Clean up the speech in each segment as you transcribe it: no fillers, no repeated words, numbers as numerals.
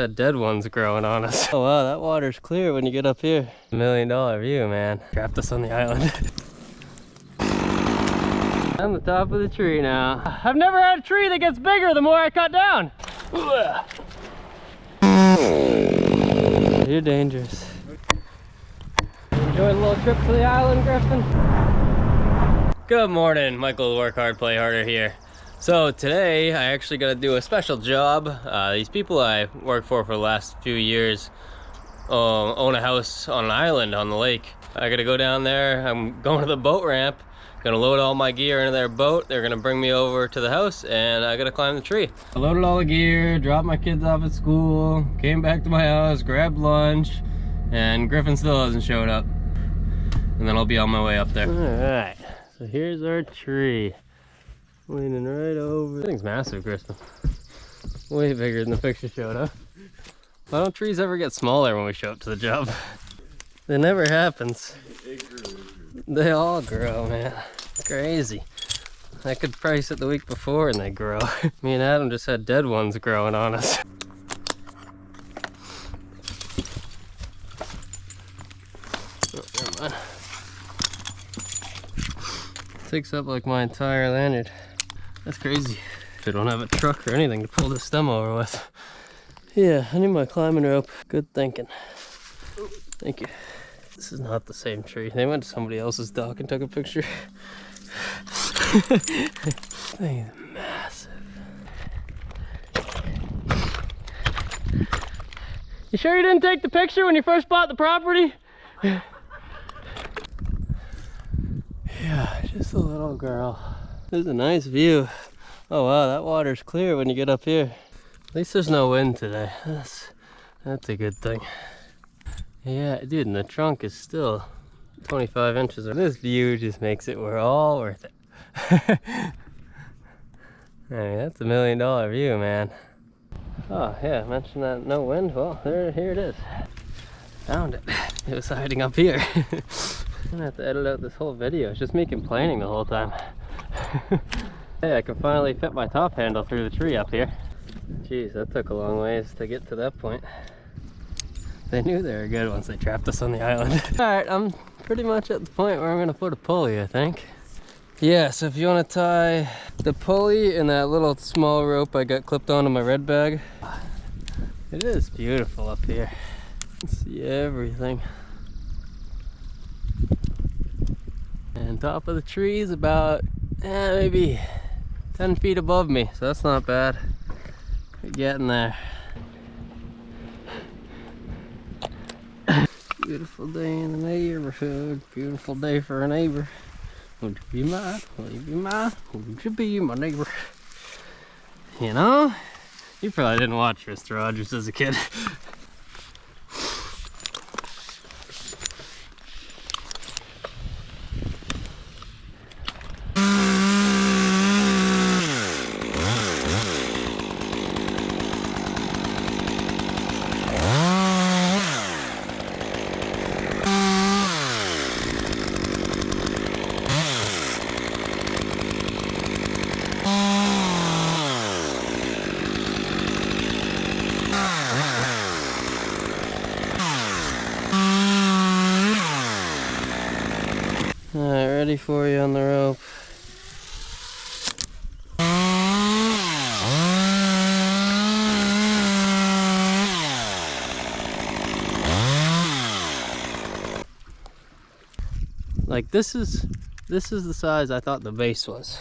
That dead one's growing on us. Oh wow, that water's clear when you get up here. $1 million view, man. Trapped us on the island. On the top of the tree now. I've never had a tree that gets bigger the more I cut down. You're dangerous. Enjoy a little trip to the island, Griffin. Good morning, Michael Work Hard, Play Harder here. So today I actually got to do a special job. These people I worked for the last few years own a house on an island on the lake. I got to go down there. I'm going to the boat ramp. Gonna load all my gear into their boat. They're gonna bring me over to the house and I gotta climb the tree. I loaded all the gear, dropped my kids off at school, came back to my house, grabbed lunch, and Griffin still hasn't showed up. And then I'll be on my way up there. All right, so here's our tree. Leaning right over. This thing's massive, Griffin. Way bigger than the picture showed, huh? Why don't trees ever get smaller when we show up to the job? It never happens. They all grow, man. Crazy. I could price it the week before and they grow. Me and Adam just had dead ones growing on us. Oh, never mind. Takes up like my entire lanyard. That's crazy. I don't have a truck or anything to pull this stem over with. Yeah, I need my climbing rope. Good thinking. Thank you. This is not the same tree. They went to somebody else's dock and took a picture. This thing is massive. You sure you didn't take the picture when you first bought the property? Yeah, just a little girl. This is a nice view. Oh wow, that water's clear when you get up here. At least there's no wind today. That's a good thing. Yeah, dude, and the trunk is still 25 inches. This view just makes it all worth it. I mean, that's $1 million view, man. Oh yeah, I mentioned that no wind. Well, here it is. Found it. It was hiding up here. I'm gonna have to edit out this whole video. It's just me complaining the whole time. Hey, I can finally fit my top handle through the tree up here. Jeez, that took a long ways to get to that point. They knew they were good once they trapped us on the island. Alright, I'm pretty much at the point where I'm gonna put a pulley, I think. Yeah, so if you want to tie the pulley and that little small rope I got clipped onto my red bag. It is beautiful up here. You can see everything. And top of the tree is about maybe 10 feet above me, so that's not bad. We're getting there. Beautiful day in the neighborhood. Beautiful day for a neighbor. Would you be mine? Will you be mine? Would you be my neighbor? You know? You probably didn't watch Mr. Rogers as a kid. Alright, ready for you on the rope. Like this is the size I thought the base was.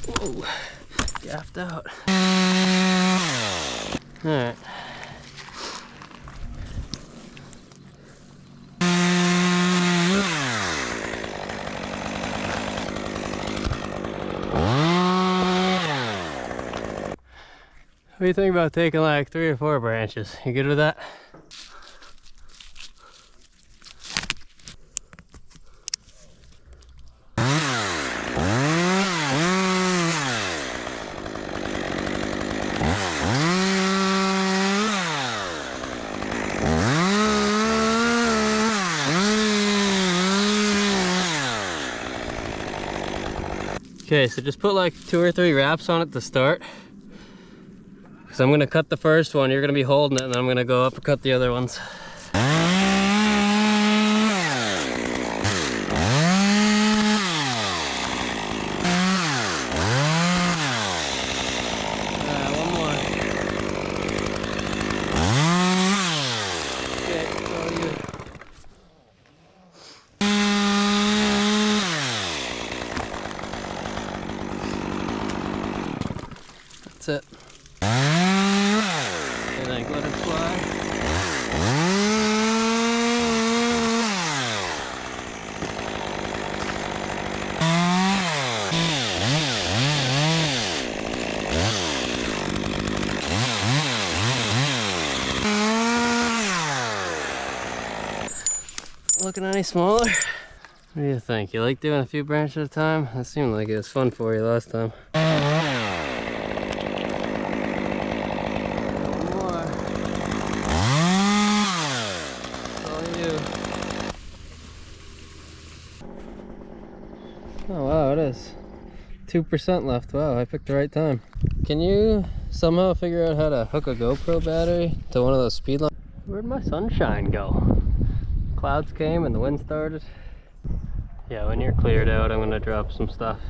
Whoa, gaffed out. Alright. What do you think about taking like 3 or 4 branches? You good with that? Okay, so just put like 2 or 3 wraps on it to start. Because I'm gonna cut the first one, you're gonna be holding it, and then I'm gonna go uppercut the other ones. One more. Okay, it's all you. That's it. I think, let it fly. Looking any smaller? What do you think? You like doing a few branches at a time? That seemed like it was fun for you last time. Oh wow, it is 2% left. Wow, I picked the right time. Can you somehow figure out how to hook a GoPro battery to one of those speed lamps? Where'd my sunshine go? Clouds came and the wind started. Yeah, when you're cleared out, I'm gonna drop some stuff.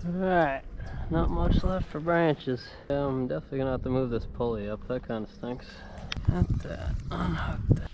Alright, not much left for branches. I'm definitely gonna have to move this pulley up, that kind of stinks. Got that, unhook that.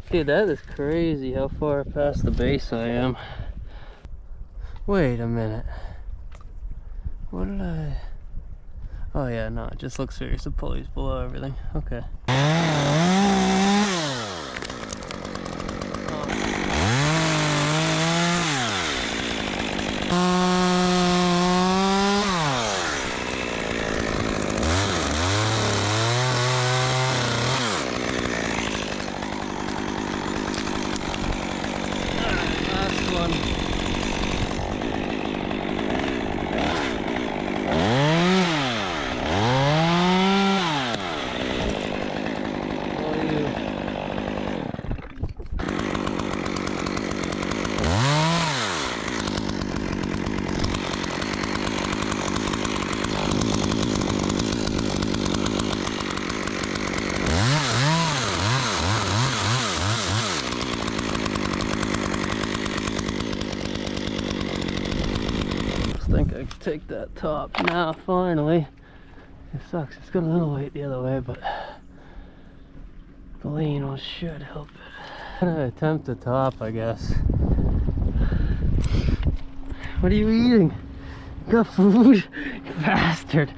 Dude, that is crazy how far past the base I am. Wait a minute. What did I... Oh yeah, no, it just looks serious. The pulley's below everything. Okay. I think I can take that top now, finally. It sucks, it's got a little weight the other way, but the lean one should help it. I'm gonna attempt the top, I guess. What are you eating? You got food? You bastard.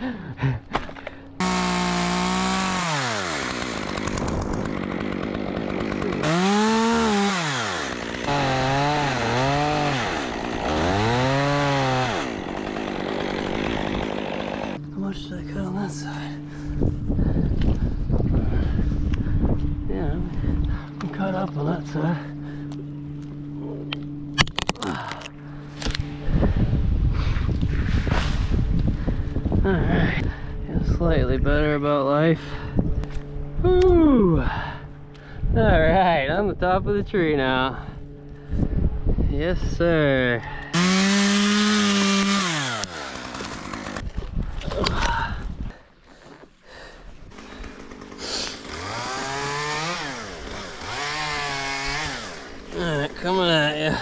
How much did I cut on that side? Yeah, I'm cut up on that side. slightly better about life. Woo! Alright, on the top of the tree now. Yes, sir. Alright, coming at you.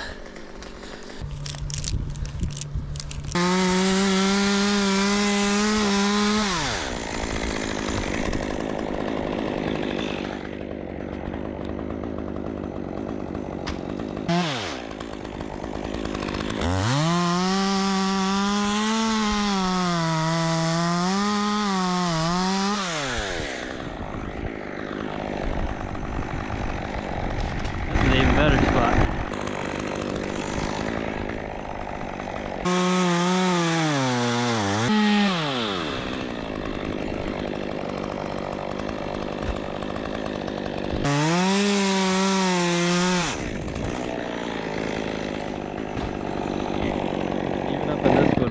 That's an even better spot.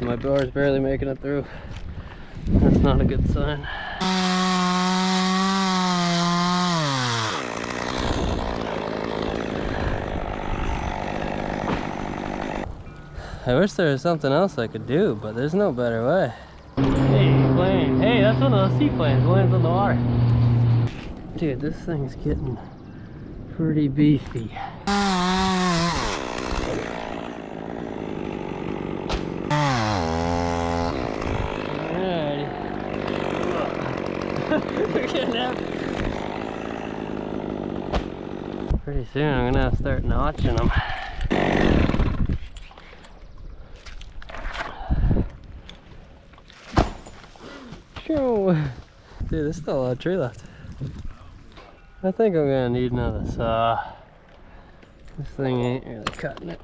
My blower's barely making it through. That's not a good sign. I wish there was something else I could do, but there's no better way. Hey, plane. Hey, that's one of those seaplanes. Lands on the water. Dude, this thing's getting pretty beefy. Pretty soon I'm gonna have to start notching them. Dude, there's still a lot of tree left. I think I'm gonna need another saw. This thing ain't really cutting it.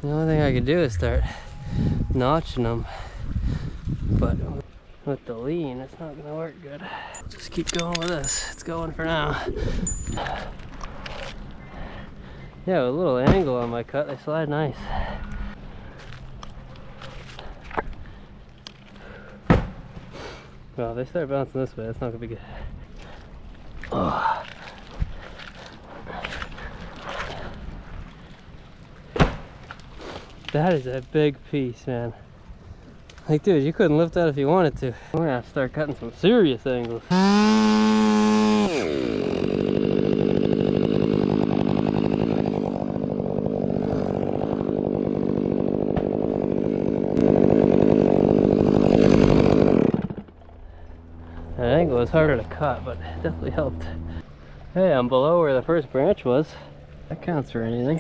The only thing I could do is start notching them, but with the lean, it's not gonna work good. Just keep going with this. It's going for now. Yeah, with a little angle on my cut, they slide nice. Well, if they start bouncing this way, it's not gonna be good. Oh. That is a big piece, man. Like, dude, you couldn't lift that if you wanted to. We're gonna have to start cutting some serious angles. That angle was harder to cut, but it definitely helped. Hey, I'm below where the first branch was. That counts for anything.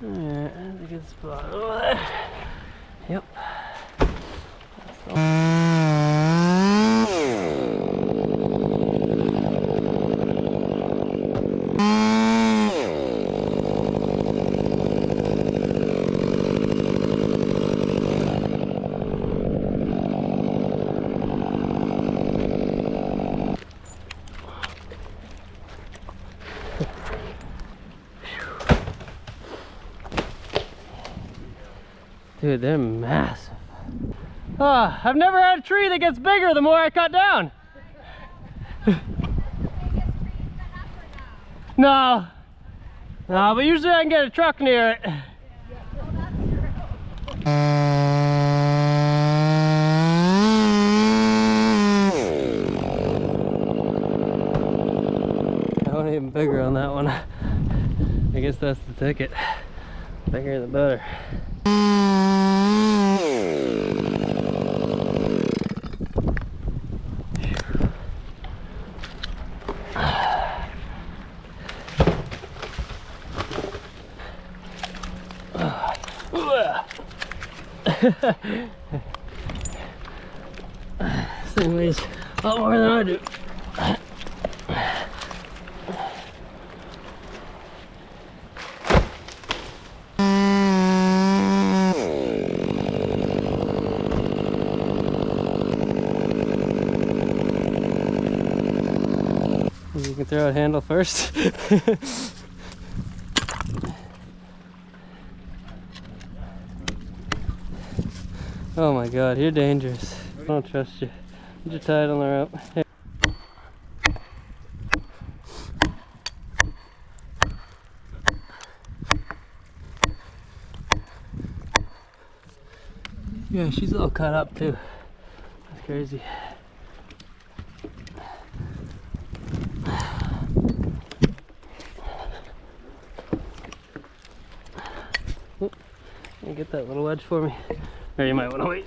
Alright, that's a good spot over there. Yep. Dude, they're massive. Oh, I've never had a tree that gets bigger the more I cut down. No. No, but usually I can get a truck near it. I want even bigger on that one. I guess that's the ticket. Bigger the better. This thing weighs a lot more than I do. You can throw a handle first. Oh my god, you're dangerous. I don't trust you. Put your tide on the rope. Here. Yeah, she's all cut up too. That's crazy. Can you get that little wedge for me? Or you might want to wait.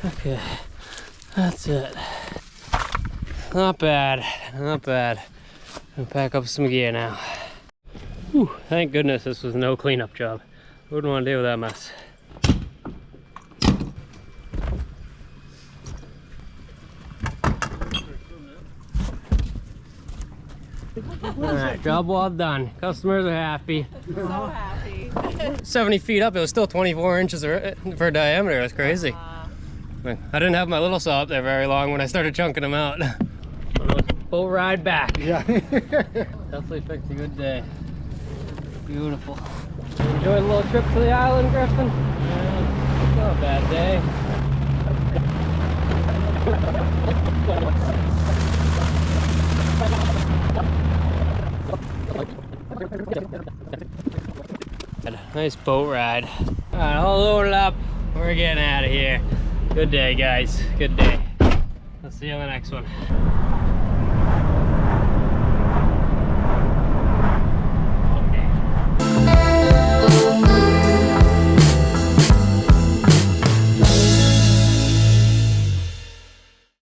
Okay, that's it. Not bad, not bad. I'm gonna pack up some gear now. Whew, thank goodness this was no cleanup job. Wouldn't want to deal with that mess. Alright, job well done. Customers are happy. So happy. 70 feet up, it was still 24 inches for diameter. That's crazy. I didn't have my little saw up there very long when I started chunking them out. Full ride back. Yeah. Definitely picked a good day. Beautiful. Enjoyed a little trip to the island, Griffin? Yeah, not a bad day. Nice boat ride. All right, all loaded up. We're getting out of here. Good day, guys. Good day. I'll see you on the next one.